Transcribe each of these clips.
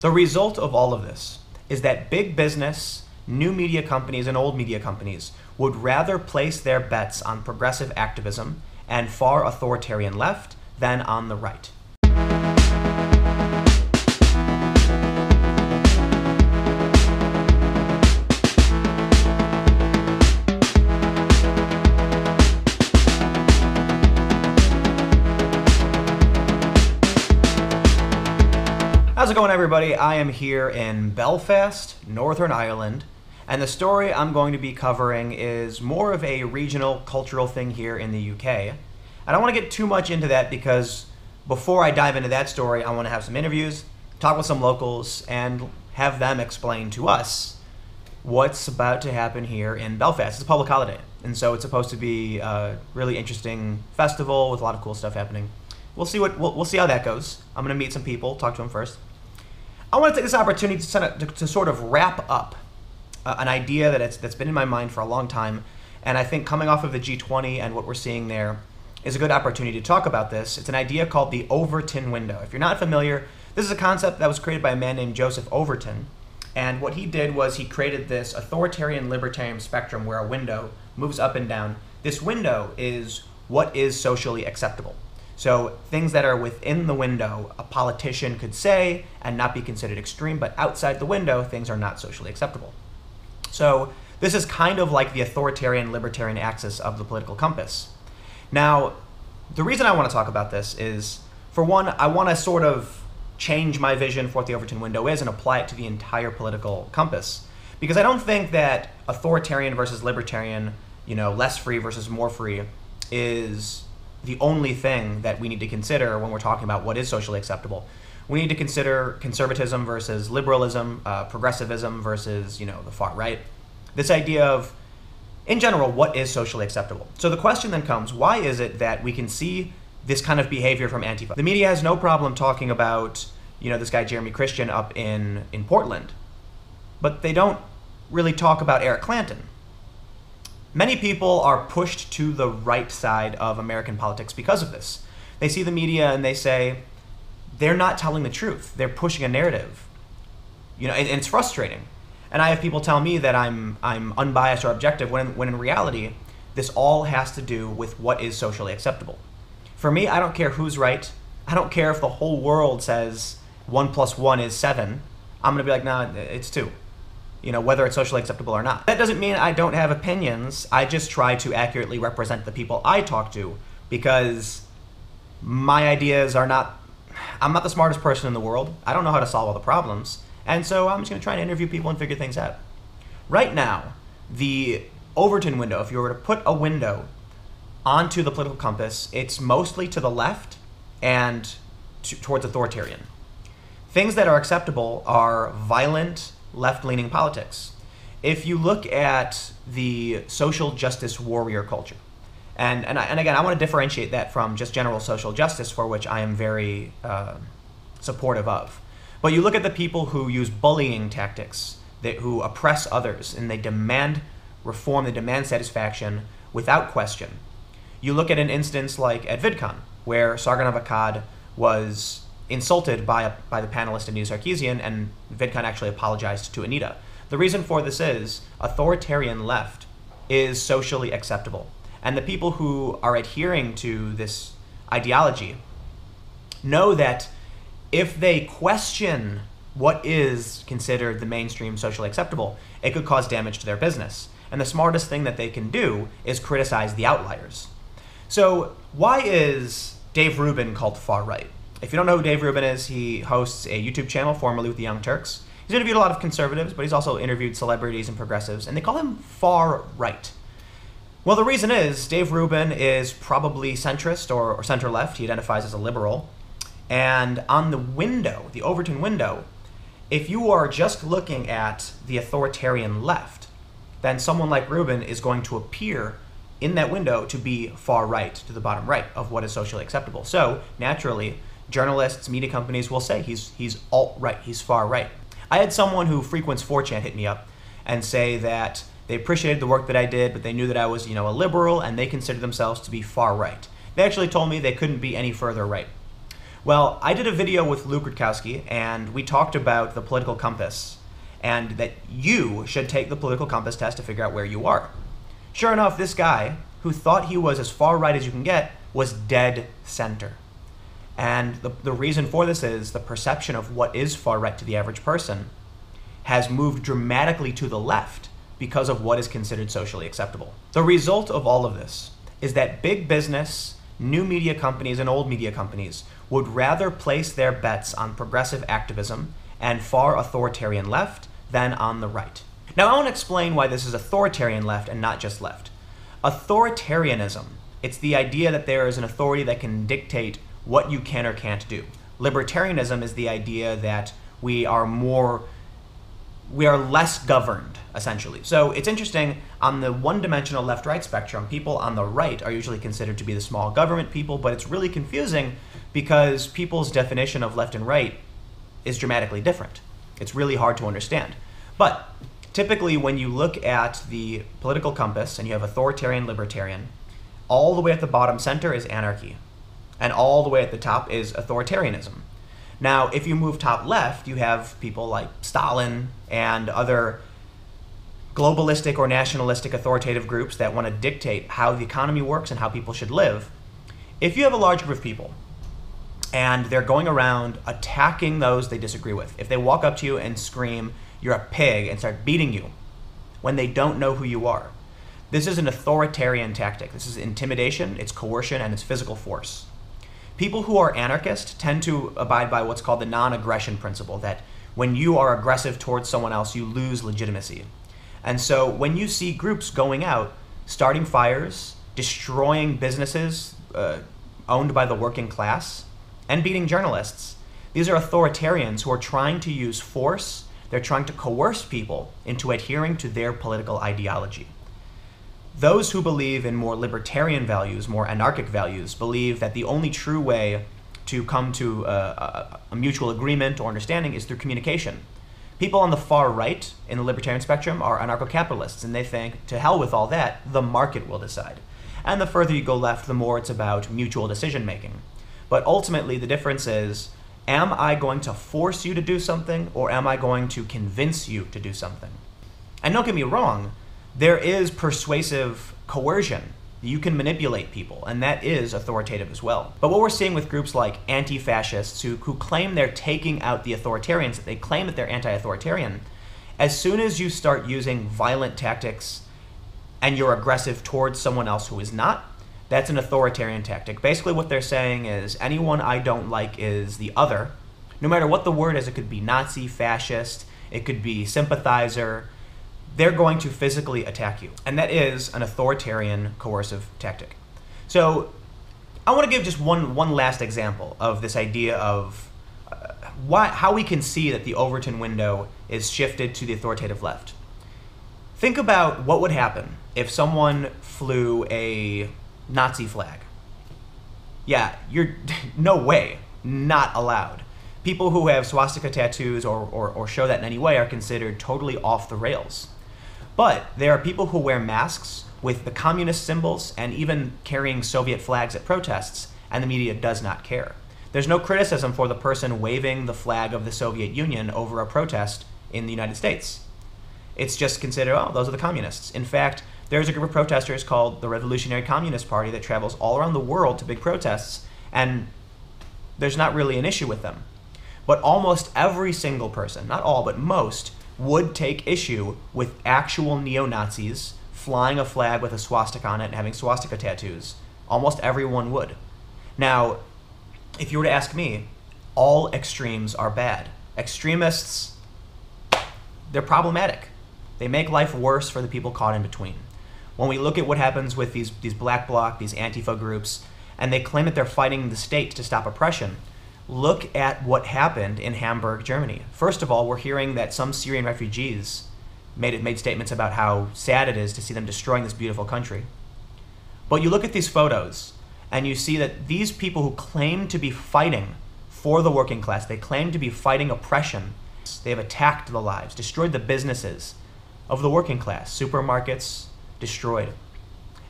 The result of all of this is that big business, new media companies, and old media companies would rather place their bets on progressive activism and far authoritarian left than on the right. How's it going, everybody? I am here in Belfast, Northern Ireland, and the story I'm going to be covering is more of a regional cultural thing here in the UK. I don't want to get too much into that because before I dive into that story, I want to have some interviews, talk with some locals, and have them explain to us what's about to happen here in Belfast. It's a public holiday, and so it's supposed to be a really interesting festival with a lot of cool stuff happening. We'll see we'll see how that goes. I'm going to meet some people, talk to them first. I want to take this opportunity to sort of wrap up an idea that's been in my mind for a long time, and I think coming off of the G20 and what we're seeing there is a good opportunity to talk about this. It's an idea called the Overton window. If you're not familiar, this is a concept that was created by a man named Joseph Overton, and what he did was he created this authoritarian libertarian spectrum where a window moves up and down. This window is what is socially acceptable. So things that are within the window, a politician could say and not be considered extreme, but outside the window, things are not socially acceptable. So this is kind of like the authoritarian libertarian axis of the political compass. Now, the reason I want to talk about this is, for one, I want to sort of change my vision for what the Overton window is and apply it to the entire political compass. Because I don't think that authoritarian versus libertarian, less free versus more free, is the only thing that we need to consider when we're talking about what is socially acceptable. We need to consider conservatism versus liberalism, progressivism versus, the far right. This idea of, in general, what is socially acceptable? So the question then comes, why is it that we can see this kind of behavior from Antifa? The media has no problem talking about, this guy Jeremy Christian up in Portland, but they don't really talk about Eric Clanton. Many people are pushed to the right side of American politics because of this. They see the media and they say, they're not telling the truth. They're pushing a narrative. And it's frustrating. And I have people tell me that I'm unbiased or objective when in reality, this all has to do with what is socially acceptable. For me, I don't care who's right. I don't care if the whole world says 1 + 1 is 7. I'm going to be like, nah, it's 2. Whether it's socially acceptable or not. That doesn't mean I don't have opinions. I just try to accurately represent the people I talk to because my ideas are not, I'm not the smartest person in the world. I don't know how to solve all the problems. And so I'm just going to try and interview people and figure things out. Right now, the Overton window, if you were to put a window onto the political compass, it's mostly to the left and towards authoritarian. Things that are acceptable are violent, left-leaning politics. If you look at the social justice warrior culture, and again, I want to differentiate that from just general social justice, for which I am very supportive of. But you look at the people who use bullying tactics, who oppress others, and they demand reform, they demand satisfaction without question. You look at an instance like at VidCon, where Sargon of Akkad was insulted by the panelist Anita Sarkeesian, and VidCon actually apologized to Anita. The reason for this is authoritarian left is socially acceptable. And the people who are adhering to this ideology know that if they question what is considered the mainstream socially acceptable, it could cause damage to their business. And the smartest thing that they can do is criticize the outliers. So why is Dave Rubin called far right? If you don't know who Dave Rubin is, he hosts a YouTube channel formerly with the Young Turks. He's interviewed a lot of conservatives, but he's also interviewed celebrities and progressives, and they call him far right. Well, the reason is Dave Rubin is probably centrist or center-left. He identifies as a liberal. And on the window, the Overton window, if you are just looking at the authoritarian left, then someone like Rubin is going to appear in that window to be far right, to the bottom right of what is socially acceptable. So, naturally, journalists, media companies will say he's alt-right, he's far right. I had someone who frequents 4chan hit me up and say that they appreciated the work that I did, but they knew that I was, a liberal, and they considered themselves to be far right. They actually told me they couldn't be any further right. Well, I did a video with Luke Rutkowski, and we talked about the political compass, and that you should take the political compass test to figure out where you are. Sure enough, this guy, who thought he was as far right as you can get, was dead center. And the reason for this is the perception of what is far right to the average person has moved dramatically to the left because of what is considered socially acceptable. The result of all of this is that big business, new media companies, and old media companies would rather place their bets on progressive activism and far authoritarian left than on the right. Now, I want to explain why this is authoritarian left and not just left. Authoritarianism, it's the idea that there is an authority that can dictate what you can or can't do. Libertarianism is the idea that we are less governed, essentially. So it's interesting, on the one-dimensional left-right spectrum, people on the right are usually considered to be the small government people, but it's really confusing because people's definition of left and right is dramatically different. It's really hard to understand. But typically when you look at the political compass and you have authoritarian, libertarian, all the way at the bottom center is anarchy, and all the way at the top is authoritarianism. Now, if you move top left, you have people like Stalin and other globalistic or nationalistic authoritative groups that want to dictate how the economy works and how people should live. If you have a large group of people and they're going around attacking those they disagree with, if they walk up to you and scream, "You're a pig," and start beating you when they don't know who you are, this is an authoritarian tactic. This is intimidation, it's coercion, and it's physical force. People who are anarchist tend to abide by what's called the non-aggression principle, that when you are aggressive towards someone else, you lose legitimacy. And so when you see groups going out, starting fires, destroying businesses owned by the working class, and beating journalists, these are authoritarians who are trying to use force. They're trying to coerce people into adhering to their political ideology. Those who believe in more libertarian values, more anarchic values, believe that the only true way to come to a mutual agreement or understanding is through communication. People on the far right in the libertarian spectrum are anarcho-capitalists, and they think, to hell with all that, the market will decide. And the further you go left, the more it's about mutual decision-making. But ultimately, the difference is, am I going to force you to do something, or am I going to convince you to do something? And don't get me wrong, there is persuasive coercion. You can manipulate people, and that is authoritative as well. But what we're seeing with groups like anti-fascists who claim they're taking out the authoritarians, they claim that they're anti-authoritarian, as soon as you start using violent tactics and you're aggressive towards someone else who is not, that's an authoritarian tactic. Basically what they're saying is, anyone I don't like is the other. No matter what the word is, it could be Nazi, fascist, it could be sympathizer, they're going to physically attack you. And that is an authoritarian coercive tactic. So I want to give just one last example of this idea of how we can see that the Overton window is shifted to the authoritative left. Think about what would happen if someone flew a Nazi flag. Yeah, you're no way, not allowed. People who have swastika tattoos or show that in any way are considered totally off the rails. But there are people who wear masks with the communist symbols and even carrying Soviet flags at protests, and the media does not care. There's no criticism for the person waving the flag of the Soviet Union over a protest in the United States. It's just considered, oh, those are the communists. In fact, there's a group of protesters called the Revolutionary Communist Party that travels all around the world to big protests, and there's not really an issue with them. But almost every single person, not all, but most, would take issue with actual neo-Nazis flying a flag with a swastika on it and having swastika tattoos. Almost everyone would. Now, if you were to ask me, all extremes are bad. Extremists, they're problematic. They make life worse for the people caught in between. When we look at what happens with these black bloc, these Antifa groups, and they claim that they're fighting the state to stop oppression, look at what happened in Hamburg, Germany. First of all, we're hearing that some Syrian refugees made statements about how sad it is to see them destroying this beautiful country. But you look at these photos, and you see that these people who claim to be fighting for the working class, they claim to be fighting oppression, they have attacked the lives, destroyed the businesses of the working class, supermarkets destroyed.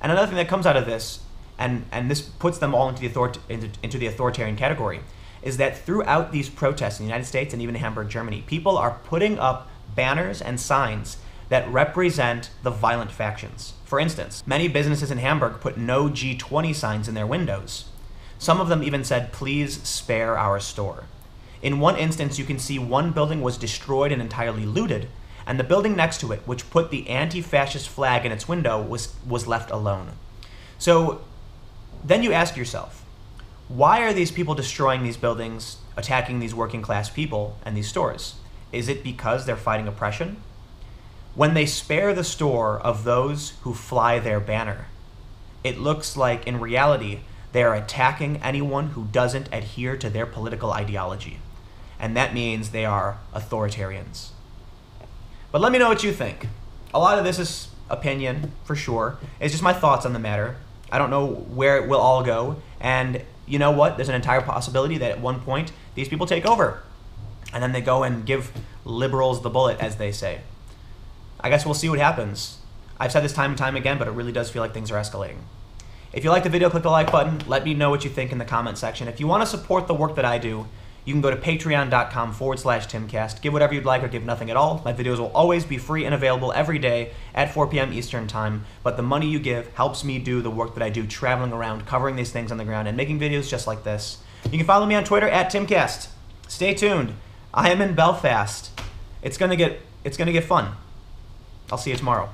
And another thing that comes out of this, and this puts them all into the authoritarian category, is that throughout these protests in the United States and even in Hamburg, Germany, people are putting up banners and signs that represent the violent factions. For instance, many businesses in Hamburg put no G20 signs in their windows. Some of them even said, "Please spare our store." In one instance, you can see one building was destroyed and entirely looted, and the building next to it, which put the anti-fascist flag in its window, was left alone. So then you ask yourself, why are these people destroying these buildings, attacking these working class people and these stores? Is it because they're fighting oppression? When they spare the store of those who fly their banner, it looks like in reality they are attacking anyone who doesn't adhere to their political ideology. And that means they are authoritarians. But let me know what you think. A lot of this is opinion, for sure. It's just my thoughts on the matter. I don't know where it will all go. And you know what? There's an entire possibility that at one point these people take over. And then they go and give liberals the bullet, as they say. I guess we'll see what happens. I've said this time and time again, but it really does feel like things are escalating. If you like the video, click the like button. Let me know what you think in the comment section. If you want to support the work that I do, you can go to patreon.com/TimCast. Give whatever you'd like or give nothing at all. My videos will always be free and available every day at 4 p.m. Eastern Time. But the money you give helps me do the work that I do, traveling around, covering these things on the ground, and making videos just like this. You can follow me on Twitter at TimCast. Stay tuned. I am in Belfast. It's gonna get fun. I'll see you tomorrow.